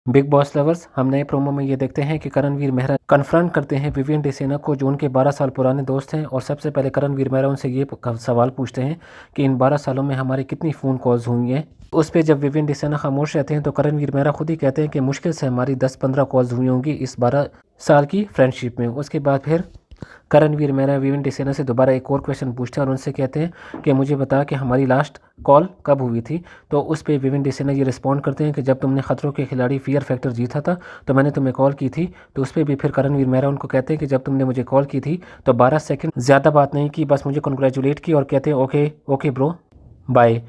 Big boss lovers, हम नए promo में ये देखते हैं कि करणवीर मेहरा कन्फ्रंट करते हैं विवियन डिसेना को, जो उनके 12 साल पुराने दोस्त हैं। और सबसे पहले करणवीर मेहरा उनसे ये सवाल पूछते हैं कि इन 12 सालों में हमारी कितनी फ़ोन कॉल्स हुई हैं। उस पर जब विवियन डिसेना खामोश रहते हैं तो करणवीर मेहरा खुद ही कहते हैं कि मुश्किल से हमारी 10-15 कॉल्स हुई होंगी इस 12 साल की फ्रेंडशिप में। उसके बाद फिर करणवीर मेहरा विवियन डिसेना से दोबारा एक और क्वेश्चन पूछते हैं और उनसे कहते हैं कि मुझे बता कि हमारी लास्ट कॉल कब हुई थी। तो उस पर विवियन डिसेना ये रिस्पॉन्ड करते हैं कि जब तुमने खतरों के खिलाड़ी फियर फैक्टर जीता था तो मैंने तुम्हें कॉल की थी। तो उस पर भी फिर करणवीर मेहरा उनको कहते हैं कि जब तुमने मुझे कॉल की थी तो 12 सेकंड ज़्यादा बात नहीं की, बस मुझे कॉन्ग्रेचुलेट की और कहते हैं ओके ओके ब्रो बाय।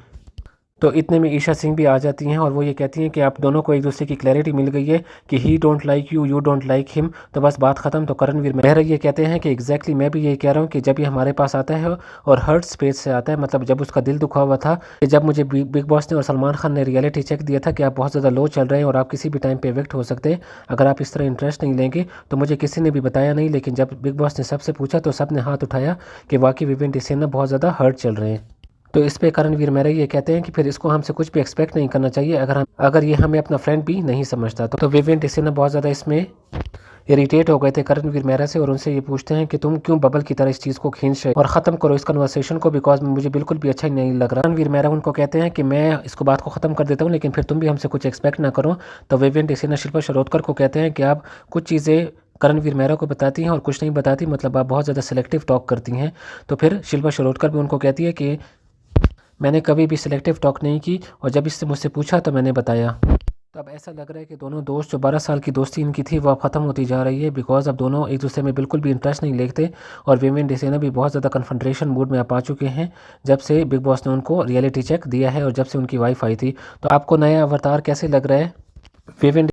तो इतने में ईशा सिंह भी आ जाती हैं और वो ये कहती हैं कि आप दोनों को एक दूसरे की क्लैरिटी मिल गई है कि ही don't like you, you don't like him, तो बस बात ख़त्म। तो करणवीर मेहरा ये कहते हैं कि एग्जैक्टली मैं भी यही कह रहा हूँ कि जब ये हमारे पास आता है और हर्ट स्पेस से आता है, मतलब जब उसका दिल दुखा हुआ था कि जब मुझे बिग बॉस ने और सलमान खान ने रियलिटी चेक दिया था कि आप बहुत ज़्यादा लो चल रहे हैं और आप किसी भी टाइम पे इवेक्ट हो सकते हैं अगर आप इस तरह इंटरेस्ट नहीं लेंगे, तो मुझे किसी ने भी बताया नहीं। लेकिन जब बिग बॉस ने सबसे पूछा तो सब ने हाथ उठाया कि वाकई विवियन डिसेना बहुत ज़्यादा हर्ट चल रहे हैं। तो इस पे करणवीर मेहरा ये कहते हैं कि फिर इसको हमसे कुछ भी एक्सपेक्ट नहीं करना चाहिए अगर ये हमें अपना फ्रेंड भी नहीं समझता। तो विवियन डिसेना बहुत ज़्यादा इसमें इरिटेट हो गए थे करणवीर मेहरा से और उनसे ये पूछते हैं कि तुम क्यों बबल की तरह इस चीज़ को खींच रहे और ख़त्म करो इस कन्वर्सेशन को, बिकॉज मुझे बिल्कुल भी अच्छा नहीं लग रहा। करणवीर मेहरा उनको कहते हैं कि मैं इसको बात को ख़त्म कर देता हूँ लेकिन फिर तुम भी हमसे कुछ एक्सपेक्ट ना करो। तो विवियन डिसेना शिल्पा शिरोडकर को कहते हैं कि आप कुछ चीज़ें करणवीर मेहरा को बताती हैं और कुछ नहीं बताती, मतलब आप बहुत ज़्यादा सिलेक्टिव टॉक करती हैं। तो फिर शिल्पा शिरोडकर भी उनको कहती है कि मैंने कभी भी सिलेक्टिव टॉक नहीं की और जब इससे मुझसे पूछा तो मैंने बताया। तो अब ऐसा लग रहा है कि दोनों दोस्त जो 12 साल की दोस्ती इनकी थी वो अब ख़त्म होती जा रही है, बिकॉज अब दोनों एक दूसरे में बिल्कुल भी इंटरेस्ट नहीं लेते और विवियन डिसेना भी बहुत ज़्यादा कन्फ्रंटेशन मूड में आप आ चुके हैं जब से बिग बॉस ने उनको रियलिटी चेक दिया है और जब से उनकी वाइफ आई थी। तो आपको नया अवतार कैसे लग रहा है विवियन